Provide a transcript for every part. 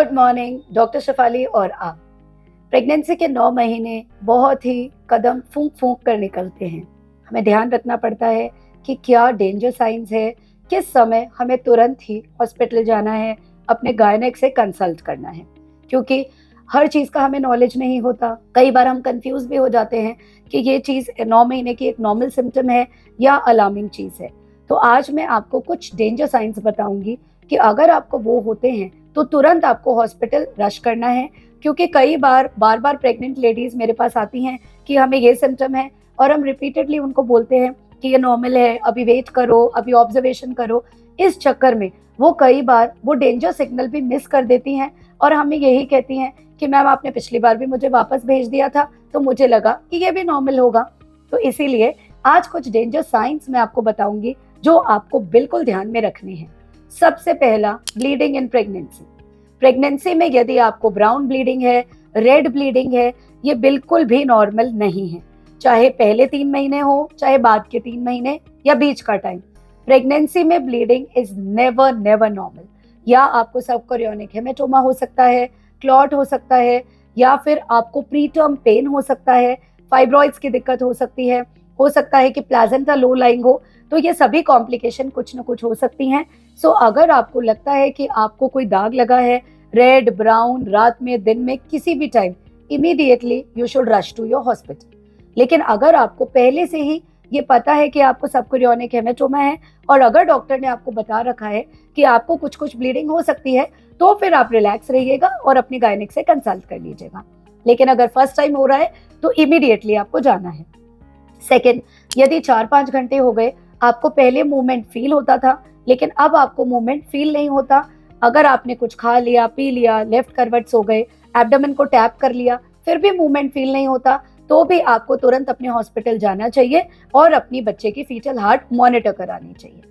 Good morning doctor Shefali और आप। Pregnancy के 9 महीने बहुत ही कदम फूंक फूंक कर निकलते हैं। हमें ध्यान रखना पड़ता है कि क्या डेंजर साइंस है, किस समय हमें तुरंत ही हॉस्पिटल जाना है, अपने गायनेक से कंसल्ट करना है, क्योंकि हर चीज़ का हमें नॉलेज नहीं होता। कई बार हम कंफ्यूज भी हो जाते हैं कि ये चीज़ 9 महीने की एक नॉर्मल सिम्टम है या अलार्मिंग चीज़ है। तो आज मैं आपको कुछ डेंजर साइंस बताऊंगी कि अगर आपको वो होते हैं तो तुरंत आपको हॉस्पिटल रश करना है, क्योंकि कई बार बार प्रेग्नेंट लेडीज मेरे पास आती हैं कि हमें ये सिम्टम है और हम रिपीटेडली उनको बोलते हैं कि ये नॉर्मल है, अभी वेट करो, अभी ऑब्जर्वेशन करो। इस चक्कर में वो कई बार वो डेंजर सिग्नल भी मिस कर देती हैं और हमें यही कहती हैं कि मैम आपने पिछली बार भी मुझे वापस भेज दिया था तो मुझे लगा कि ये भी नॉर्मल होगा। तो इसीलिए आज कुछ डेंजर साइंस मैं आपको बताऊंगी जो आपको बिल्कुल ध्यान में रखने हैं। सबसे पहला, ब्लीडिंग इन प्रेगनेंसी। प्रेगनेंसी में यदि आपको ब्राउन ब्लीडिंग है, रेड ब्लीडिंग है, ये बिल्कुल भी नॉर्मल नहीं है। चाहे पहले 3 महीने हो, चाहे बाद के 3 महीने या बीच का टाइम, प्रेगनेंसी में bleeding is never never normal. या आपको सबकोरियोनिक हेमेटोमा हो सकता है, क्लॉट हो सकता है, या फिर आपको प्रीटर्म पेन हो सकता है, फाइब्रॉइड्स की दिक्कत हो सकती है, हो सकता है कि प्लाजेंटा लो लाइंग हो। तो ये सभी कॉम्प्लिकेशन कुछ ना कुछ हो सकती हैं। सो अगर आपको लगता है कि आपको कोई दाग लगा है, रेड, ब्राउन, रात में, दिन में, किसी भी time, immediately you should rush to your hospital. लेकिन अगर आपको पहले से ही ये पता है कि आपको सबकोरियोनिक हेमेटोमा है और अगर डॉक्टर ने आपको बता रखा है कि आपको कुछ कुछ ब्लीडिंग हो सकती है, तो फिर आप रिलैक्स रहिएगा और अपनी गायनेक से कंसल्ट कर लीजिएगा। लेकिन अगर फर्स्ट टाइम हो रहा है तो इमीडिएटली आपको जाना है। सेकेंड, यदि 4-5 घंटे हो गए, आपको पहले मूवमेंट फील होता था लेकिन अब आपको मूवमेंट फील नहीं होता, अगर आपने कुछ खा लिया, पी लिया, लेफ्ट करवट्स हो गए, एब्डोमेन को टैप कर लिया, फिर भी मूवमेंट फील नहीं होता, तो भी आपको तुरंत अपने हॉस्पिटल जाना चाहिए और अपनी बच्चे की फीटल हार्ट मॉनिटर करानी चाहिए।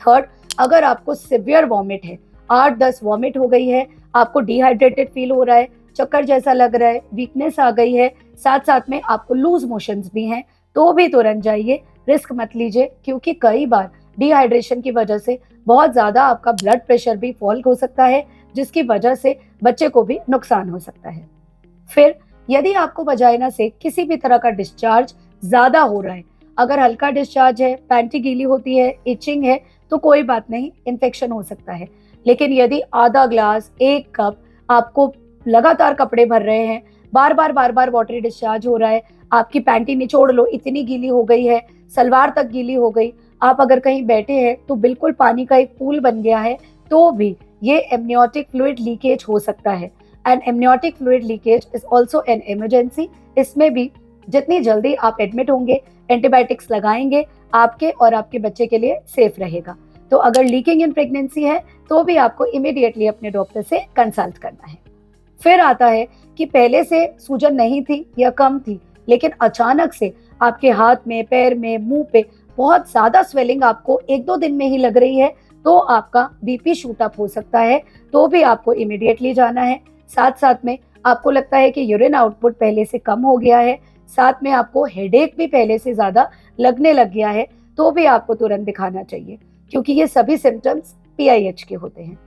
थर्ड, अगर आपको सिवियर वॉमिट है, 8-10 वॉमिट हो गई है, आपको डिहाइड्रेटेड फील हो रहा है, चक्कर जैसा लग रहा है, वीकनेस आ गई है, साथ साथ में आपको लूज मोशंस भी हैं, तो भी तुरंत जाइए, रिस्क मत लीजिए, क्योंकि कई बार डिहाइड्रेशन की वजह से बहुत ज़्यादा आपका ब्लड प्रेशर भी फॉल हो सकता है, जिसकी वजह से बच्चे को भी नुकसान हो सकता है। फिर यदि आपको वजाइना से किसी भी तरह का डिस्चार्ज ज़्यादा हो रहा है, अगर हल्का डिस्चार्ज है, पैंटी गीली होती है, इचिंग है, तो कोई बात नहीं, इन्फेक्शन हो सकता है। लेकिन यदि आधा ग्लास, 1 कप आपको लगातार कपड़े भर रहे हैं, बार बार वाटरी डिस्चार्ज हो रहा है, आपकी पैंटी निचोड़ लो, इतनी गीली हो गई है, सलवार तक गीली हो गई, आप अगर कहीं बैठे हैं तो बिल्कुल पानी का एक पूल बन गया है, तो भी ये एमनियोटिक फ्लूइड लीकेज हो सकता है। And amniotic fluid leakage is also an emergency. इसमें भी जितनी जल्दी आप एडमिट होंगे, एंटीबायोटिक्स लगाएंगे, आपके और आपके बच्चे के लिए सेफ रहेगा। तो अगर लीकिंग इन प्रेगनेंसी है तो भी आपको इमीडिएटली अपने डॉक्टर से कंसल्ट करना है। फिर आता है कि पहले से सूजन नहीं थी या कम थी, लेकिन अचानक से आपके हाथ में, पैर में, मुंह पे बहुत ज्यादा स्वेलिंग आपको 1-2 दिन में ही लग रही है, तो आपका बीपी शूट अप हो सकता है, तो भी आपको इमीडिएटली जाना है। साथ साथ में आपको लगता है कि यूरिन आउटपुट पहले से कम हो गया है, साथ में आपको हेडेक भी पहले से ज्यादा लगने लग गया है, तो भी आपको तुरंत दिखाना चाहिए, क्योंकि ये सभी सिम्टम्स PIH के होते हैं।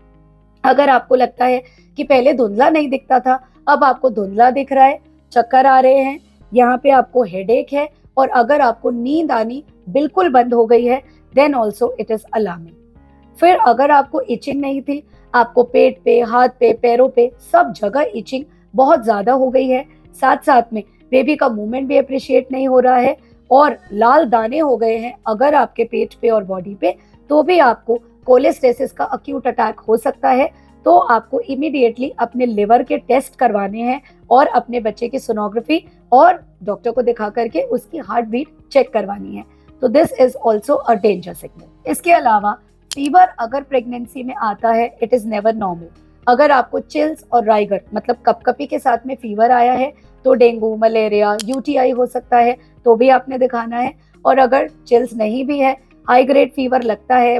अगर आपको लगता है कि पहले धुंधला नहीं दिखता था, अब आपको धुंधला दिख रहा है, चक्कर आ रहे हैं, यहाँ पे आपको हेडेक है, और अगर आपको नींद आनी बिल्कुल बंद हो गई है, then also it is alarming. फिर अगर आपको इचिंग नहीं थी, आपको पेट पे, हाथ पे, पैरों पे सब जगह इचिंग बहुत ज्यादा हो गई है, साथ साथ में बेबी का मूवमेंट भी अप्रिशिएट नहीं हो रहा है और लाल दाने हो गए हैं अगर आपके पेट पे और बॉडी पे, तो भी आपको कोलेस्टेसिस का अक्यूट अटैक हो सकता है। तो आपको इमीडिएटली अपने लिवर के टेस्ट करवाने हैं और अपने बच्चे की सोनोग्राफी और डॉक्टर को दिखा करके उसकी हार्ट बीट चेक करवानी है। तो this is also a danger signal. इसके अलावा फीवर अगर प्रेगनेंसी में आता है, इट इज नेवर नॉर्मल। अगर आपको चिल्स और राइगर मतलब कपकपी के साथ में फीवर आया है, तो डेंगू, मलेरिया, UTI हो सकता है, तो भी आपने दिखाना है। और अगर चिल्स नहीं भी है, हाई ग्रेड फीवर लगता है,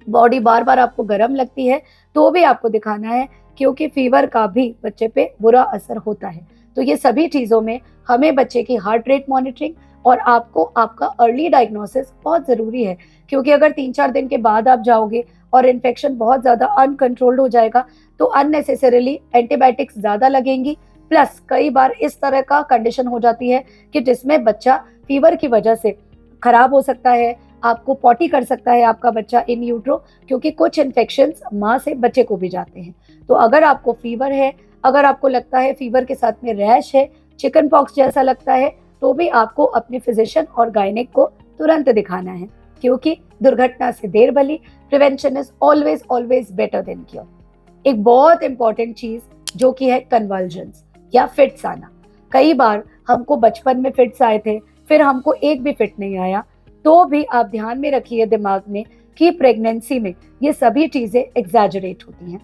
बॉडी बार बार आपको गर्म लगती है, तो भी आपको दिखाना है, क्योंकि फीवर का भी बच्चे पे बुरा असर होता है। तो ये सभी चीज़ों में हमें बच्चे की हार्ट रेट मॉनिटरिंग और आपको आपका अर्ली डायग्नोसिस बहुत ज़रूरी है, क्योंकि अगर 3-4 दिन के बाद आप जाओगे और इन्फेक्शन बहुत ज़्यादा अनकंट्रोल्ड हो जाएगा तो अननेसेसरीली एंटीबायोटिक्स ज़्यादा लगेंगी। प्लस कई बार इस तरह का कंडीशन हो जाती है कि जिसमें बच्चा फीवर की वजह से खराब हो सकता है, आपको पॉटी कर सकता है आपका बच्चा इन यूट्रो, क्योंकि कुछ इन्फेक्शंस माँ से बच्चे को भी जाते हैं। तो अगर आपको फीवर है, अगर आपको लगता है फीवर के साथ में रैश है, चिकन पॉक्स जैसा लगता है, तो भी आपको अपने फिजिशियन और गायनेक को तुरंत दिखाना है, क्योंकि दुर्घटना से देर भली, prevention is always always better than cure. एक बहुत इंपॉर्टेंट चीज जो कि है कन्वल्जन्स या फिट्स आना। कई बार हमको बचपन में फिट्स आए थे, फिर हमको एक भी फिट नहीं आया, तो भी आप ध्यान में रखिए दिमाग में कि प्रेगनेंसी में ये सभी चीजें एग्जैजरेट होती हैं,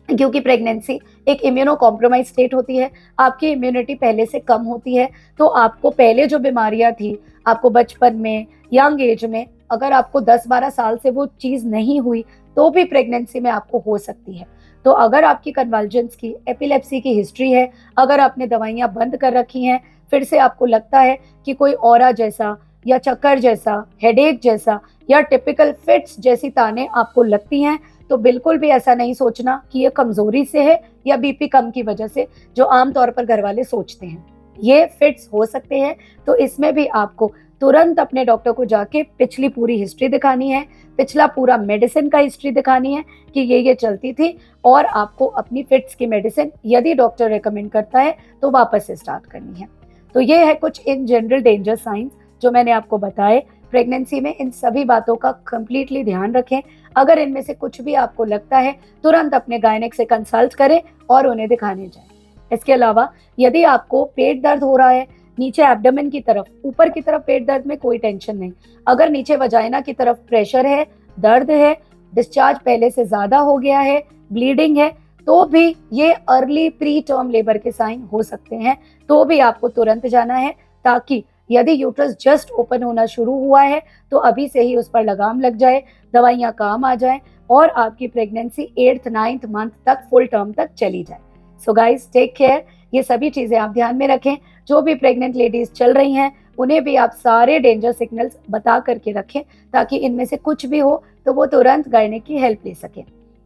क्योंकि प्रेगनेंसी एक इम्यूनो कॉम्प्रोमाइज स्टेट होती है, आपकी इम्यूनिटी पहले से कम होती है। तो आपको पहले जो बीमारियां थी आपको बचपन में, यंग एज में, अगर आपको 10-12 साल से वो चीज़ नहीं हुई तो भी प्रेगनेंसी में आपको हो सकती है। तो अगर आपकी कन्वल्जेंस की, एपिलेप्सी की हिस्ट्री है, अगर आपने दवाइयाँ बंद कर रखी हैं, फिर से आपको लगता है कि कोई ऑरा जैसा या चक्कर जैसा, हेडेक जैसा या टिपिकल फिट्स जैसी ताने आपको लगती हैं, तो बिल्कुल भी ऐसा नहीं सोचना कि ये कमजोरी से है या बीपी कम की वजह से, जो आमतौर पर घर वाले सोचते हैं। ये फिट्स हो सकते हैं, तो इसमें भी आपको तुरंत अपने डॉक्टर को जाके पिछली पूरी हिस्ट्री दिखानी है, पिछला पूरा मेडिसिन का हिस्ट्री दिखानी है कि ये चलती थी, और आपको अपनी फिट्स की मेडिसिन यदि डॉक्टर रेकमेंड करता है तो वापस से स्टार्ट करनी है। तो ये है कुछ इन जनरल डेंजर साइंस जो मैंने आपको बताए। प्रेगनेंसी में इन सभी बातों का कंप्लीटली ध्यान रखें। अगर इनमें से कुछ भी आपको लगता है, तुरंत अपने गायनेक से कंसल्ट करें और उन्हें दिखाने जाएं। इसके अलावा यदि आपको पेट दर्द हो रहा है, नीचे एब्डोमेन की तरफ, ऊपर की तरफ पेट दर्द में कोई टेंशन नहीं। अगर नीचे वजाइना की तरफ प्रेशर है, दर्द है, डिस्चार्ज पहले से ज्यादा हो गया है, ब्लीडिंग है, तो भी ये अर्ली प्री टर्म लेबर के साइन हो सकते हैं। तो भी आपको तुरंत जाना है, ताकि यदि यूट्रस जस्ट ओपन होना शुरू हुआ है तो अभी से ही उस पर लगाम लग जाए, दवाइयाँ काम आ जाए और आपकी प्रेगनेंसी 8th-9th मंथ तक, फुल टर्म तक चली जाए। So guys, take care. ये सभी चीजें आप ध्यान में रखें। जो भी प्रेग्नेंट लेडीज चल रही हैं उन्हें भी आप सारे डेंजर सिग्नल्स बता करके रखें, ताकि इनमें से कुछ भी हो तो वो तुरंत गायनेक की हेल्प ले सकें।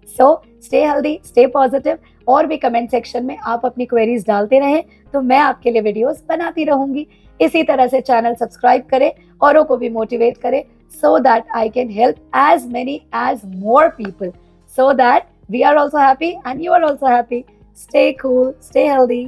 So stay healthy, stay positive, और भी कमेंट सेक्शन में आप अपनी क्वेरीज डालते रहें तो मैं आपके लिए वीडियोस बनाती रहूंगी। इसी तरह से चैनल सब्सक्राइब करें, औरों को भी मोटिवेट करें, so that I can help as many as more people, so that we are also happy and you are also happy. Stay cool, stay healthy.